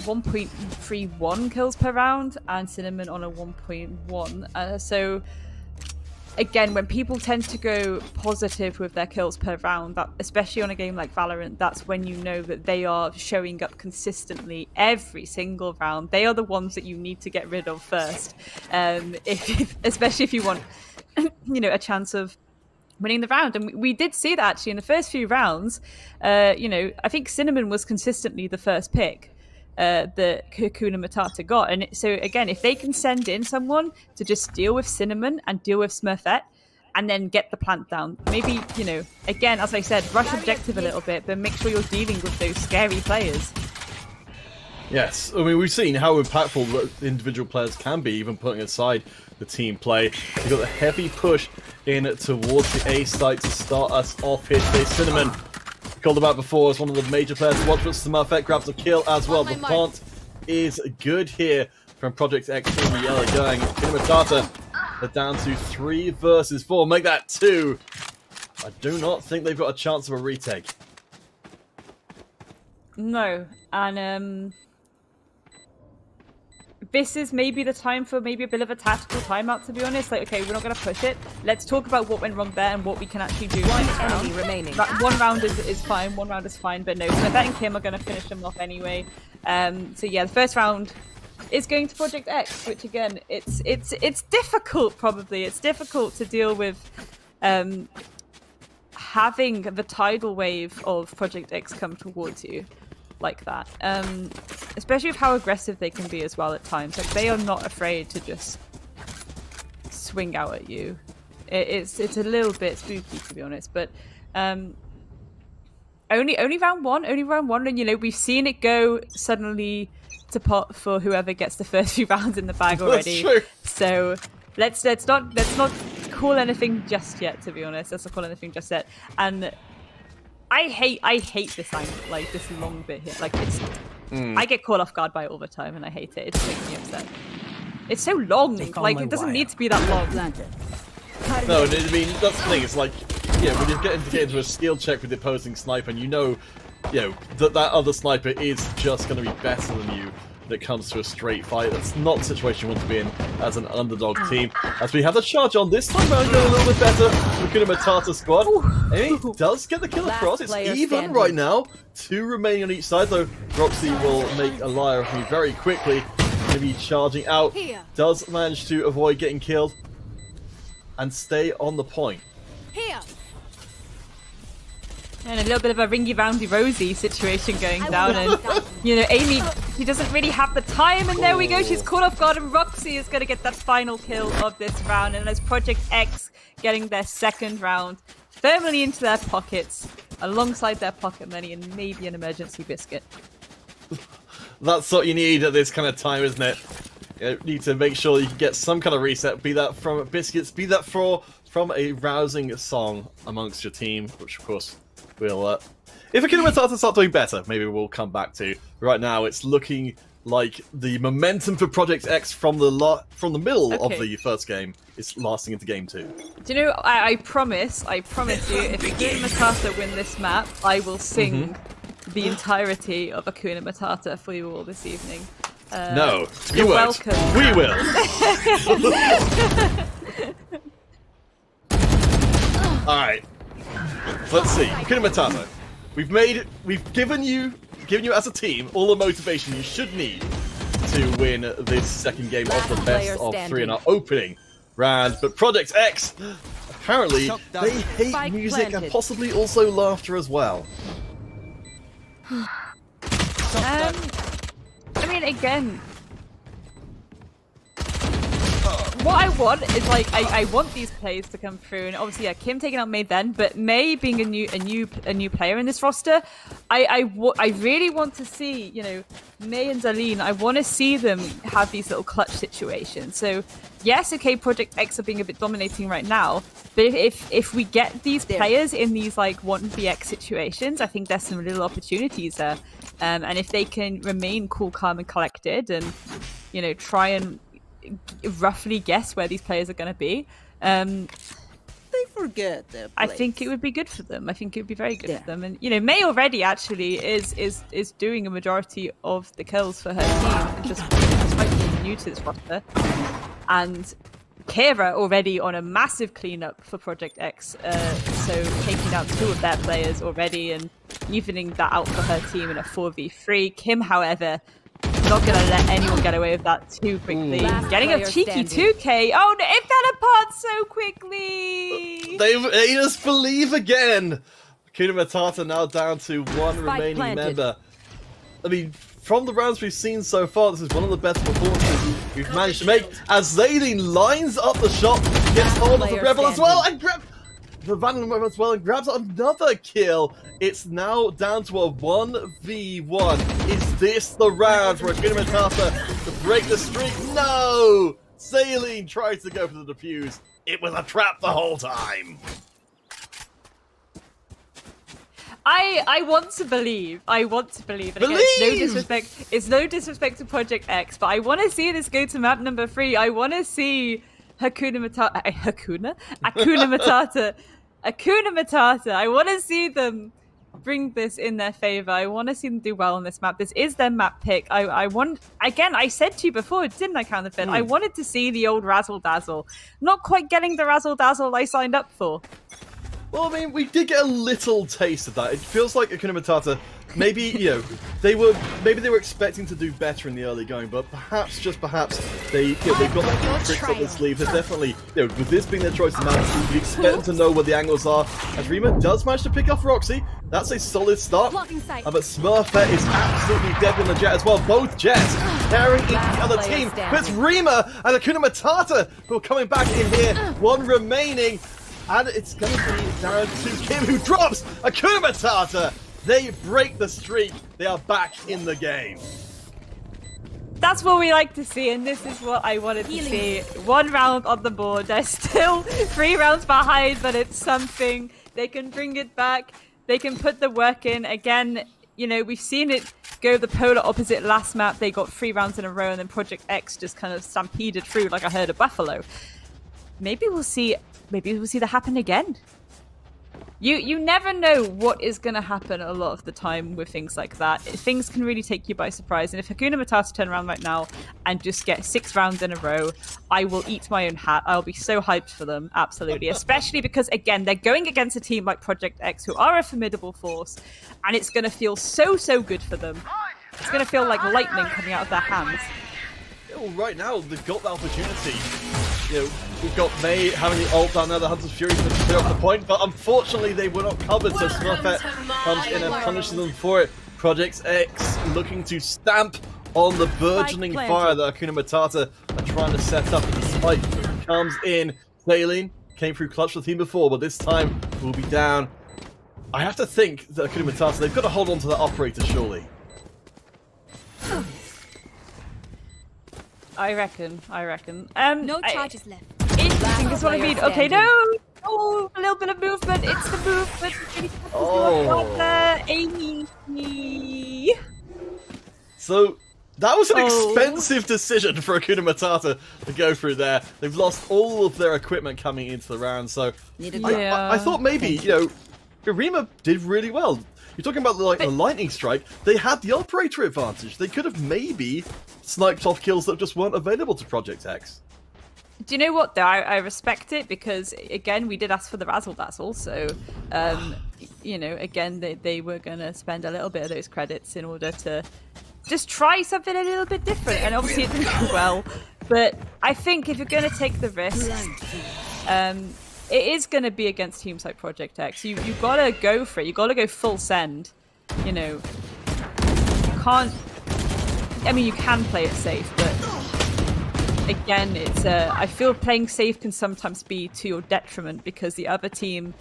1.31 kills per round, and Cinnamon on a 1.1. So again, when people tend to go positive with their kills per round, that, especially on a game like Valorant, that's when you know that they are showing up consistently every single round. They are the ones that you need to get rid of first, especially if you want, you know, a chance of winning the round. And we did see that actually in the first few rounds. You know, I think Cinnamon was consistently the first pick that AKUNAMATATA got. And so again, if they can send in someone to just deal with Cinnamon and deal with Smurfette and then get the plant down, maybe, you know, again, as I said, rush objective a little bit, but make sure you're dealing with those scary players. Yes, I mean, we've seen how impactful individual players can be, even putting aside the team play. You've got the heavy push in towards the A site to start us off here today. Cinnamon, called him out before as one of the major players to watch, but Smurfette grabs a kill as well. The plant is good here from Project X in the early going. AKUNAMATATA are down to 3 versus 4. Make that 2. I do not think they've got a chance of a retake. No, and this is maybe the time for maybe a bit of a tactical timeout, to be honest. Like, okay, we're not going to push it. Let's talk about what went wrong there and what we can actually do. One enemy remaining. One round is fine. One round is fine, but no. So Smurfette and Kim are going to finish them off anyway. So yeah, the first round is going to Project X, which again, it's difficult. Probably it's difficult to deal with having the tidal wave of Project X come towards you like that, especially with how aggressive they can be as well at times. Like, they are not afraid to just swing out at you. It's a little bit spooky, to be honest, but only round one, and you know, we've seen it go suddenly to pot for whoever gets the first few rounds in the bag already. That's true. So let's not call anything just yet, to be honest. Let's not call anything just yet. And I hate this like this long bit here. Like, it's I get caught off guard by it all the time, and I hate it. It just makes me upset. It's so long. Like, it doesn't need to be that long. No, I mean, that's the thing. It's like, yeah, when you get into a skill check with the opposing sniper, and you know that other sniper is just going to be better than you when it comes to a straight fight. That's not the situation you want to be in as an underdog team. As we have the charge on this time around, going a little bit better. AKUNAMATATA squad. Amy does get the kill across. It's even right now. 2 remaining on each side, though. Roxy will make a liar of me very quickly. Going to be charging out. Does manage to avoid getting killed and stay on the point. And a little bit of a ringy-roundy-rosy situation going down, and you know, Amy, she doesn't really have the time, and there we go, she's caught off guard, and Roxy is going to get that final kill of this round, and there's Project X getting their second round firmly into their pockets, alongside their pocket money and maybe an emergency biscuit. That's what you need at this kind of time, isn't it? You need to make sure you can get some kind of reset, be that from biscuits, be that from a rousing song amongst your team, which of course we'll, if AKUNAMATATA start doing better, maybe we'll come back to. Right now, it's looking like the momentum for Project X from the middle of the first game is lasting into game 2. Do you know? I promise you, if AKUNAMATATA win this map, I will sing the entirety of AKUNAMATATA for you all this evening. No, you won't. Welcome. We will. All right. Let's see. AKUNAMATATA, we've given you as a team all the motivation you should need to win this second game of the best of 3 in our opening round. But Project X, apparently, they hate music and possibly also laughter as well. I mean, again, what I want is, like, I want these plays to come through, and obviously, yeah, Kim taking out May then, but May being a new player in this roster, I really want to see, you know, May and Zalene. I want to see them have these little clutch situations. So yes, okay, Project X are being a bit dominating right now, but if we get these players in these like 1vx situations, I think there's some little opportunities there, and if they can remain cool, calm, and collected, and you know, try and roughly guess where these players are going to be, they they forget their I place. think it would be good for them. I think it would be very good for them. And, you know, May already actually is doing a majority of the kills for her team, just despite being new to this roster. And Kira already on a massive cleanup for Project X, so taking out 2 of their players already and evening that out for her team in a 4v3. Kim, however, not going to let anyone get away with that too quickly. Getting a cheeky 2k. Oh, no, it fell apart so quickly. They made us believe again. AKUNAMATATA now down to 1 remaining member. I mean, from the rounds we've seen so far, this is one of the best performances we've managed to make. As Zaylin lines up the shot, gets hold of the Rebel as well, and grabs the Vandal as well, and grabs another kill. It's now down to a 1v1. Is this the round for AKUNAMATATA to break the streak? No! Zaylin tries to go for the defuse. It was a trap the whole time. I want to believe. I want to believe. And again, it's no disrespect to Project X, but I want to see this go to map number 3. I want to see AKUNAMATATA. I want to see them bring this in their favor. I want to see them do well on this map. This is their map pick. I want, again, I said to you before, didn't I, Counterfeit? I wanted to see the old Razzle Dazzle. Not quite getting the Razzle Dazzle I signed up for. Well, I mean, we did get a little taste of that. It feels like AKUNAMATATA, maybe, you know, they were expecting to do better in the early going, but perhaps, just perhaps, they've got that tricks up their sleeve. They're definitely, you know, with this being their choice of map, we expect them to know where the angles are. As Rima does manage to pick off Roxy, that's a solid start. But Smurfette is absolutely dead on the Jet as well. Both Jets carrying each other team. But it's Rima and AKUNAMATATA who are coming back in here. 1 remaining. And it's going to be down to Kim, who drops AKUNAMATATA. They break the streak. They are back in the game. That's what we like to see, and this is what I wanted to see. 1 round on the board. They're still 3 rounds behind, but it's something. They can bring it back. They can put the work in. Again, you know, we've seen it go the polar opposite last map. They got 3 rounds in a row, and then Project X just kind of stampeded through like a herd of buffalo. Maybe we'll see that happen again. You never know what is going to happen a lot of the time with things like that. Things can really take you by surprise. And if AKUNAMATATA turn around right now and just get 6 rounds in a row, I will eat my own hat. I'll be so hyped for them, absolutely. Especially because, again, they're going against a team like Project X, who are a formidable force, and it's going to feel so, so good for them. It's going to feel like lightning coming out of their hands. Well, right now, they've got the opportunity. You know, we've got May having the ult down there, the Hunter's Fury to clear off the point, but unfortunately they were not covered, so Smurfette comes in and punishes them for it. Project X looking to stamp on the burgeoning fire that AKUNAMATATA are trying to set up, and the spike comes in. Zaylin came through clutch for the team before, but this time will be down. I have to think that AKUNAMATATA, they've got to hold on to that operator, surely. I reckon. No charges left. I think that's what I mean. Okay, no! Oh, a little bit of movement. It's the movement. Oh. Amy. So, that was an expensive decision for AKUNAMATATA to go through there. They've lost all of their equipment coming into the round, so I thought maybe, you know, Rima did really well. You're talking about the lightning strike. They had the operator advantage. They could have maybe sniped off kills that just weren't available to Project X. Do you know what, though? I respect it because, again, we did ask for the Razzle Dazzle. So, you know, again, they were going to spend a little bit of those credits in order to just try something a little bit different. And obviously it didn't go well. But I think if you're going to take the risk, it is going to be against teams like Project X. You got to go for it. You got to go full send. You know, you can't... I mean, you can play it safe, but again, it's I feel playing safe can sometimes be to your detriment because the other team,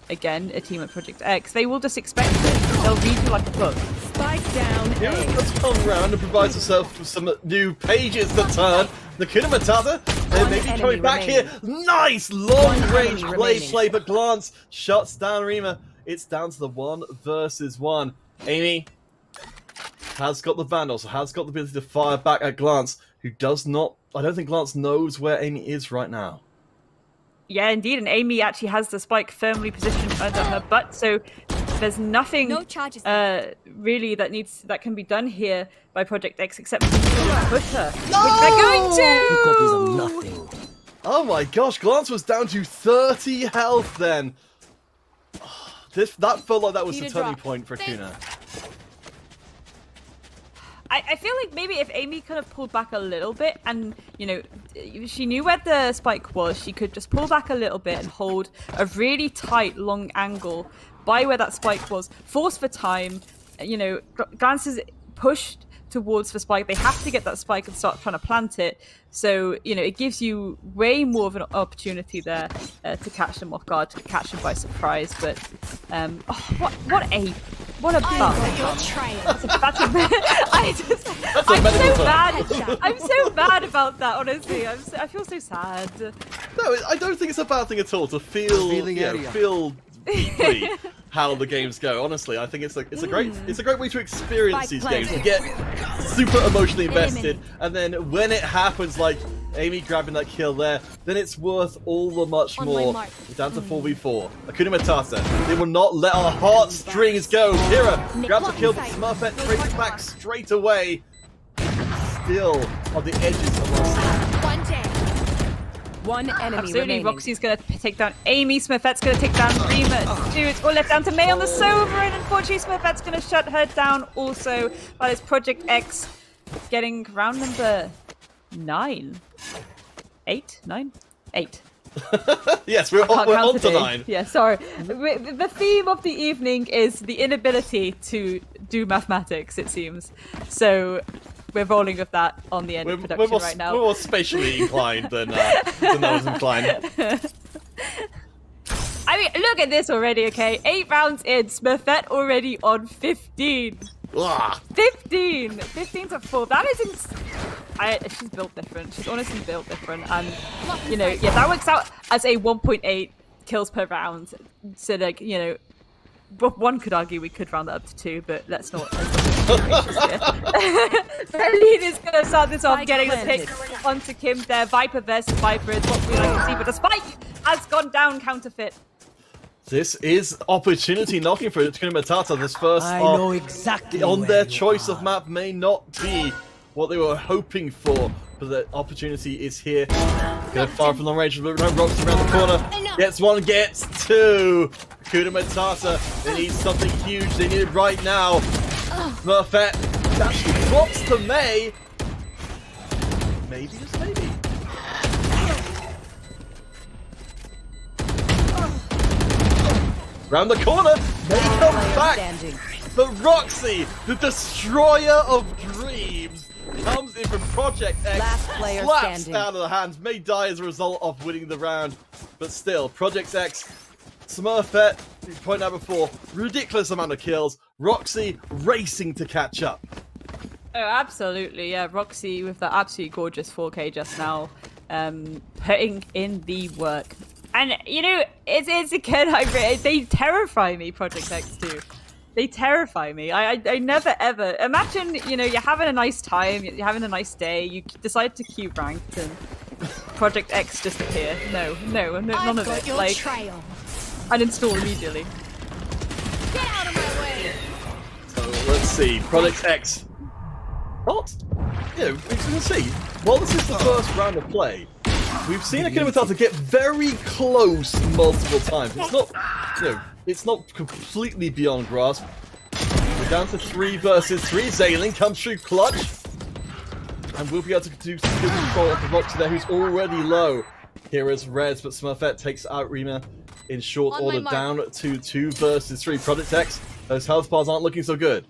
again, a team like Project X, they will just expect it. They'll read you like a book. Spike down. Yeah, let's come round and provides herself with some new pages to turn. The AKUNAMATATA, they may be coming back here. Nice long-range play, but Glance shuts down Rima. It's down to the 1 versus 1. Amy has got the Vandal, so has got the ability to fire back at Glance, who does not... I don't think Glance knows where Amy is right now. Yeah, indeed, and Amy actually has the spike firmly positioned under her butt, so there's nothing really that can be done here by Project X except to push her. No! Which they're going to! 2 copies of nothing. Oh my gosh, Glance was down to 30 health then. That felt like that was the turning point for Akuna. I feel like maybe if Amy could have pulled back a little bit and, you know, she knew where the spike was, she could just pull back a little bit and hold a really tight, long angle by where that spike was, force for time, you know, Glance is pushed towards the spike. They have to get that spike and start trying to plant it. So, you know, it gives you way more of an opportunity there to catch them off guard, to catch them by surprise. But, what a bump. I'm so mad about that, honestly. I feel so sad. No, I don't think it's a bad thing at all to feel, feel deeply how the games go. Honestly, I think it's a great way to experience these games, to get super emotionally invested, and then when it happens, like Amy grabbing that kill there, then it's worth all the much more. We're down to 4v4. AKUNAMATATA. They will not let our heartstrings go. Kira grabs a kill, but Smurfette traces back straight away. Still on the edges of our One enemy Absolutely, remaining. Roxy's going to take down Amy, Smurfette's going to take down Rima. It's all left down to May on the Sova, and unfortunately Smurfette's going to shut her down also. That is Project X getting round number 9. 8? 9? 8. Yes, we're on to 9. Yeah, sorry. The theme of the evening is the inability to do mathematics, it seems. So we're rolling with that on the end of production right now. We're more spatially inclined than I was inclined. I mean, look at this already, okay? 8 rounds in, Smurfette already on 15. Ugh. 15! 15 to 4. That is she's built different. She's honestly built different. And, you know, yeah, that works out as a 1.8 kills per round. So, like, you know, one could argue we could round that up to 2, but let's not. Berlin is going to start this off, getting a pick onto Kim there. Viper versus Viper is what we like to see, but the spike has gone down, counterfeit. This is opportunity knocking for AKUNAMATATA. This first I know exactly on their choice of map may not be what they were hoping for, but the opportunity is here. Go far from long range, but no Roxy around the corner. Gets one, gets two. AKUNAMATATA, they need something huge. They need it right now. Smurfette actually drops to May. Maybe, just maybe. Round the corner, May comes back. But Roxy, the destroyer of dreams, comes in from Project X, slaps out of the hands. May die as a result of winning the round. But still, Project X, Smurfette, we pointed out before, ridiculous amount of kills. Roxy racing to catch up. Oh, absolutely, yeah. Roxy with that absolutely gorgeous 4K just now, putting in the work. And, you know, it's again, they terrify me, Project X too. They terrify me. I never ever imagine, you know, you're having a nice time, you're having a nice day, you decide to queue ranked and Project X disappear. No, none of it. Like, uninstall immediately. Get out of my way. So let's see, Project X. What? You know, we can see, while this is the first round of play, we've seen AKUNAMATATA get very close multiple times. It's not, you know, it's not completely beyond grasp. We're down to 3 versus 3. Zaylin comes through clutch, and we'll be able to do some good control of the Roxy there, who's already low. Here is Reds, but Smurfette takes out Rima in short order, down to 2 versus 3. Project X, those health bars aren't looking so good.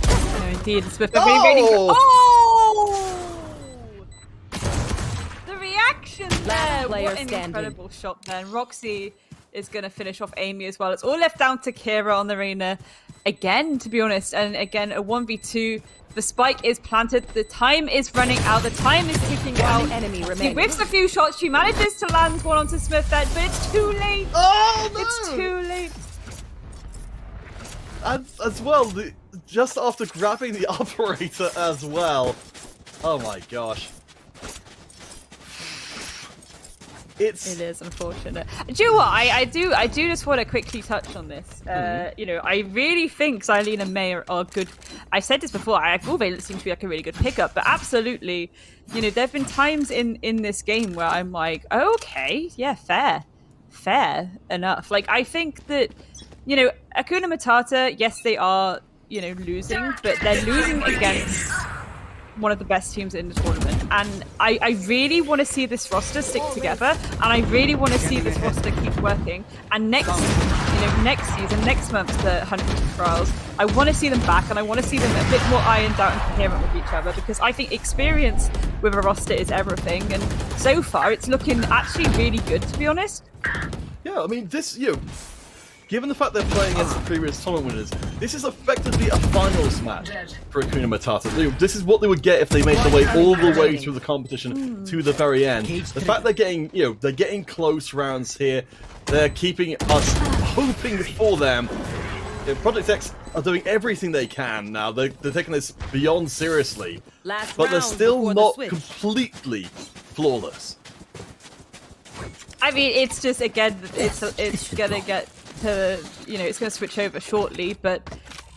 No, indeed, Smurfette really. Oh! The reaction there! What an incredible shot there. And Roxy is going to finish off Amy as well. It's all left down to Kira on the arena again, to be honest. And again, a 1v2. The spike is planted. The time is running out. The time is ticking out. Enemy She whiffs a few shots. She manages to land one onto Smurfette, but it's too late. Oh, no! It's too late. And as well, just after grabbing the operator as well. Oh my gosh. It's... It is unfortunate. Do you know what? I do just want to quickly touch on this. You know, I really think Xylene and May are good. I said this before. Valorant seems to be like a really good pickup, but absolutely, you know, there have been times in this game where I'm like, oh, okay, yeah, fair enough. Like, I think that, you know, AKUNAMATATA, yes, they are, you know, losing, but they're losing against one of the best teams in the tournament, and I really want to see this roster stick together, and I really want to see this roster keep working. And next season, next month, the Huntress trials, I want to see them back, and I want to see them a bit more ironed out and coherent with each other, because I think experience with a roster is everything, and so far it's looking actually really good, to be honest. Yeah, I mean, this, you know, given the fact they're playing against the previous tournament winners, this is effectively a finals match for AKUNAMATATA. This is what they would get if they made their way all the way through the competition to the very end. The fact they're getting, you know, they're getting close rounds here. They're keeping us hoping for them. You know, Project X are doing everything they can now. They're taking this beyond seriously, but they're still not completely flawless. I mean, it's just, again, it's gonna get to, you know, it's gonna switch over shortly, but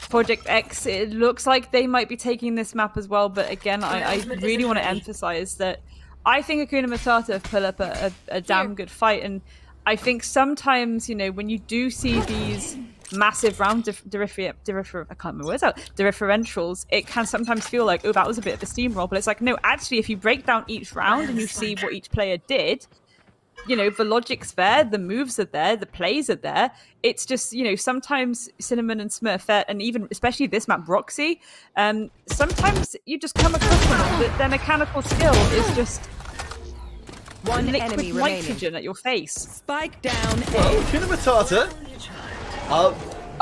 Project X, it looks like they might be taking this map as well, but again, I really want to emphasize that I think AKUNAMATATA have put up a damn good fight, and I think sometimes, you know, when you do see these massive round differentials, it can sometimes feel like, oh, that was a bit of a steamroll, but it's like, no, actually, if you break down each round and you see what each player did, you know, the logic's there, the moves are there, the plays are there. It's just, you know, sometimes Cinnamon and Smurfette, and even, especially this map, Roxy, sometimes you just come across them that their mechanical skill is just one liquid enemy remaining. nitrogen at your face. Spike down. Well, AKUNAMATATA,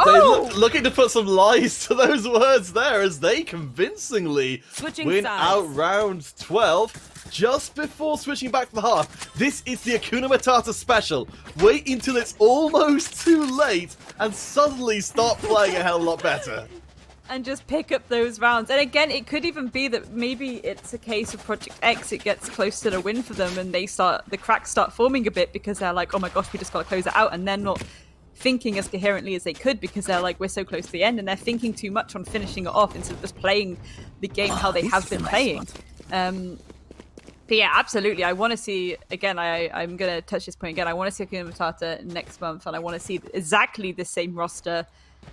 they looking to put some lies to those words there, as they convincingly win out round 12. Just before switching back to the half, this is the AKUNAMATATA special. Wait until it's almost too late and suddenly start playing a hell of a lot better. And just pick up those rounds. And again, it could even be that maybe it's a case of Project X, it gets close to the win for them and the cracks start forming a bit, because they're like, oh my gosh, we just got to close it out, and they're not thinking as coherently as they could, because they're like, we're so close to the end, and they're thinking too much on finishing it off instead of just playing the game how they have been playing. But yeah, absolutely. I want to see, again, I'm going to touch this point again, I want to see AKUNAMATATA next month, and I want to see exactly the same roster,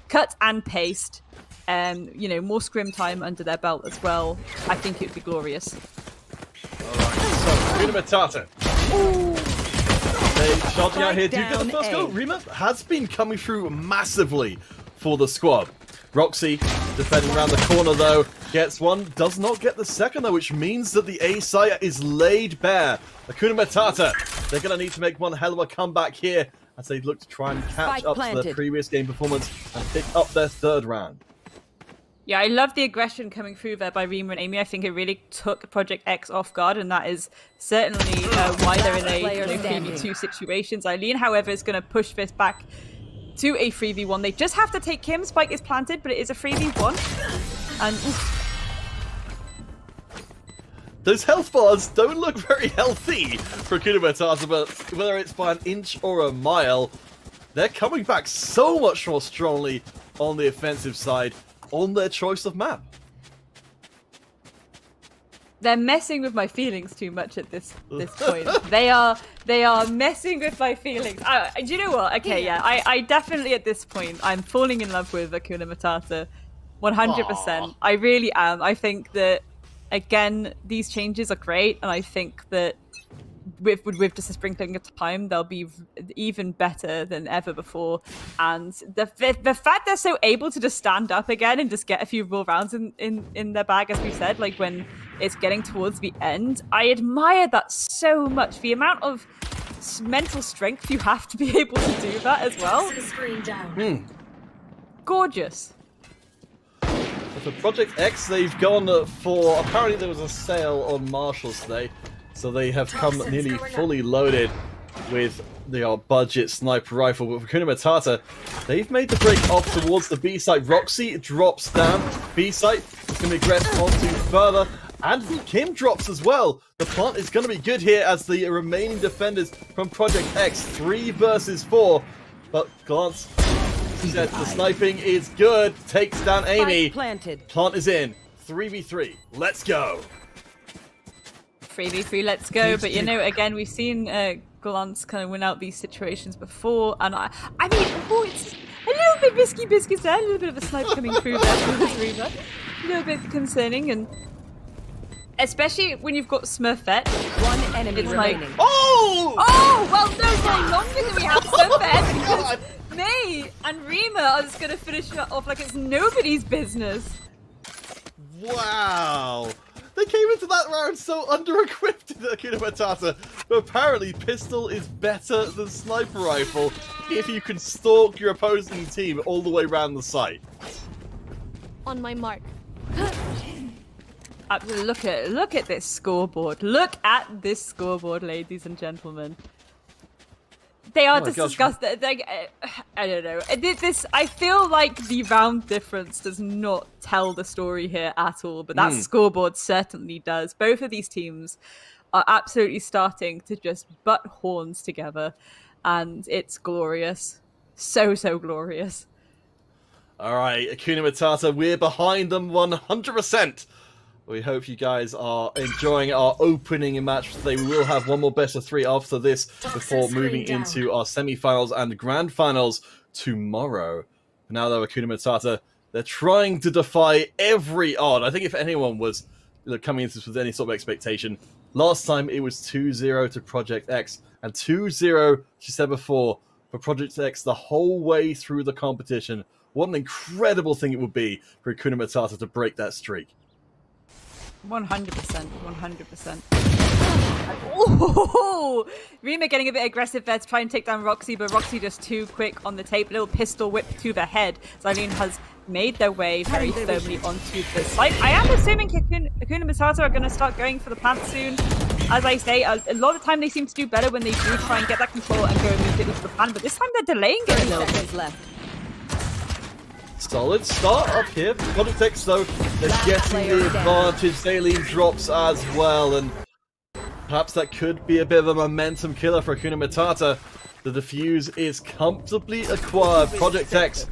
cut and paste, you know, more scrim time under their belt as well. I think it would be glorious. Alright, so AKUNAMATATA. They shouting out here. Do you get the first goal? Rima has been coming through massively for the squad. Roxy, defending around the corner though, gets one, does not get the second though, which means that the A site is laid bare. AKUNAMATATA, they're going to need to make one hell of a comeback here as they look to try and catch up to their previous game performance and pick up their third round. Yeah, I love the aggression coming through there by Rima and Amy. I think it really took Project X off guard, and that is certainly why they're in a 3v2 situation. Xylene, however, is going to push this back to a 3v1. They just have to take Kim. Spike is planted, but it is a 3v1. And those health bars don't look very healthy for AKUNAMATATA, but whether it's by an inch or a mile, they're coming back so much more strongly on the offensive side on their choice of map. They're messing with my feelings too much at this point. They are messing with my feelings. Do you know what? Okay, yeah, I definitely at this point I'm falling in love with AKUNAMATATA, 100%. I really am. I think that, again, these changes are great, and I think that with just a sprinkling of time, they'll be even better than ever before. And the fact they're so able to just stand up again and just get a few raw rounds in their bag, as we said, like when it's getting towards the end, I admire that so much. The amount of mental strength you have to be able to do that as well. Gorgeous. For Project X, they've gone for, apparently there was a sale on Marshalls today, so they have come nearly fully loaded with the budget sniper rifle. But for AKUNAMATATA, they've made the break off towards the B site. Roxy drops down. B site is going to be aggressed on to further. And Kim drops as well. The plant is going to be good here as the remaining defenders from Project X, 3 versus 4. But Glance said the sniping is good. Takes down Amy. Planted. Plant is in. 3v3. Let's go. 3v3, let's go. But you know, again, we've seen Glance kind of win out these situations before. And I mean, oh, it's a little bit risky biscuits there. A little bit of a snipe coming through there from this Reaver. A little bit concerning. And especially when you've got Smurfette. One enemy remaining. Like, oh! Oh! Well, no longer than we have Smurfette because May and Rima are just going to finish it off like it's nobody's business. Wow! They came into that round so under-equipped in AKUNAMATATA, but apparently pistol is better than sniper rifle if you can stalk your opposing team all the way around the site. On my mark. Look at this scoreboard. Look at this scoreboard, ladies and gentlemen. They are just disgusting. I don't know. I feel like the round difference does not tell the story here at all, but that scoreboard certainly does. Both of these teams are absolutely starting to just butt horns together, and it's glorious. So glorious. All right, AKUNAMATATA, we're behind them 100%. We hope you guys are enjoying our opening match today. We will have one more best of 3 after this before moving into our semi-finals and grand finals tomorrow. Now though, AKUNAMATATA, they're trying to defy every odd. I think if anyone was coming into this with any sort of expectation, last time it was 2-0 to Project X, and 2-0, she said before, for Project X the whole way through the competition. What an incredible thing it would be for AKUNAMATATA to break that streak. 100%, 100%. Oh, Rima getting a bit aggressive there to try and take down Roxy, but Roxy just too quick on the tape. Little pistol whip to the head. Xylene has made their way very firmly onto the site. I am assuming AKUNAMATATA are going to start going for the plant soon. As I say, a lot of the time they seem to do better when they do try and get that control and go immediately to the plant, but this time they're delaying it. No one's left. Solid start up here. Project X, though, they're getting the advantage. Xylene drops as well, and perhaps that could be a bit of a momentum killer for AKUNAMATATA. The defuse is comfortably acquired. Project X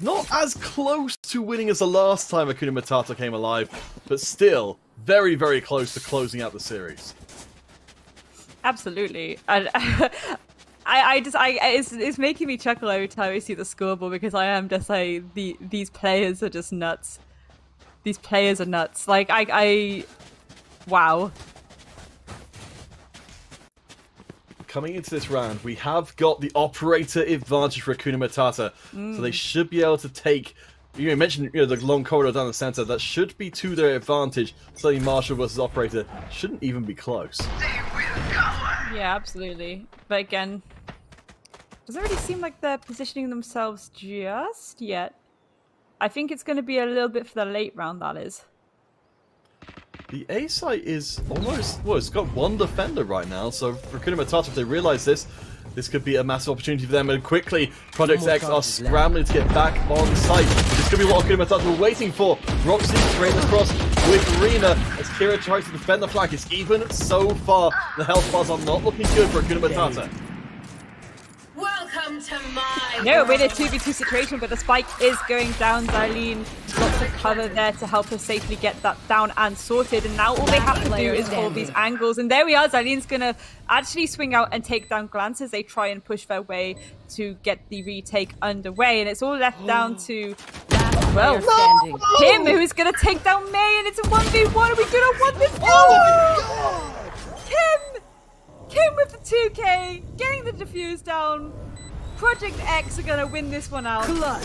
not as close to winning as the last time AKUNAMATATA came alive, but still very, very close to closing out the series. Absolutely. It's making me chuckle every time I see the scoreboard because I am just like, these players are just nuts. These players are nuts. Like, wow. Coming into this round, we have got the operator advantage for AKUNAMATATA, so they should be able to take. You mentioned the long corridor down the center. That should be to their advantage. Certainly, Marshall versus operator shouldn't even be close. Yeah, absolutely. But again, doesn't really seem like they're positioning themselves just yet. I think it's going to be a little bit for the late round, that is. The A site is almost, well, it's got one defender right now, so for AKUNAMATATA, if they realize this could be a massive opportunity for them, and quickly, Project X are scrambling to get back on site. This could be what AKUNAMATATA were waiting for. Roxy straight across with Rina as Kira tries to defend the flank. It's even so far. The health bars are not looking good for AKUNAMATATA. Welcome to my No, we're in a 2v2 situation, but the spike is going down. Xylene, lots of cover there to help us safely get that down and sorted. And now all they have to do is hold these angles. And there we are. Xylene's going to actually swing out and take down Glance as they try and push their way to get the retake underway. And it's all left down to, well, Kim, who's going to take down May. And it's a 1v1. Are we going to 1v4? Oh Kim with the 2k, getting the defuse down. Project X are gonna win this one out. Clutch.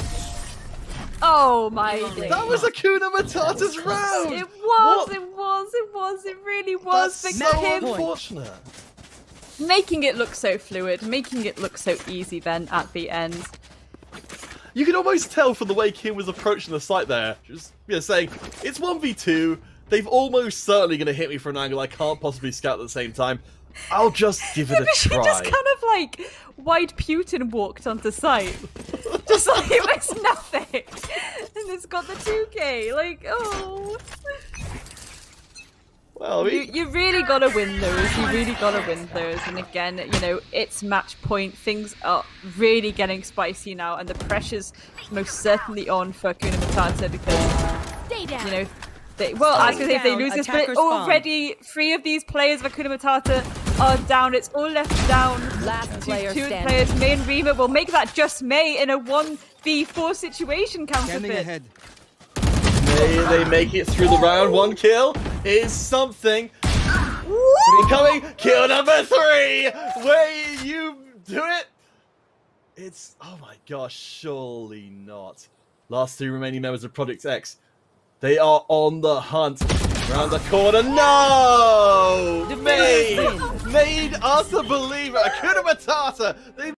Oh my god. That was AKUNAMATATA's round! It was, it really was. That's so unfortunate. Making it look so fluid, making it look so easy then at the end. You can almost tell from the way Kim was approaching the site there. Just saying, it's 1v2, they've almost certainly gonna hit me for an angle I can't possibly scout at the same time. I'll just give it a try. She just kind of like White Putin walked onto site. Just like it was nothing. And it's got the 2k. Like, oh. Well, you really gotta win those. You really gotta win those. And again, you know, it's match point. Things are really getting spicy now, and the pressure's most certainly on for AKUNAMATATA because, Stay down. you know, I was gonna say if they lose this, but already 3 of these players of AKUNAMATATA are down. It's all left down Last to player 2 standing. players. May and Rima will make that just May in a 1v4 situation. Counterfeit. They make it through the round. 1 kill is something. Incoming kill number 3. Will you do it? It's, oh my gosh, surely not. Last 2 remaining members of Project X. They are on the hunt. Around the corner. No! Made us a believer. AKUNAMATATA. They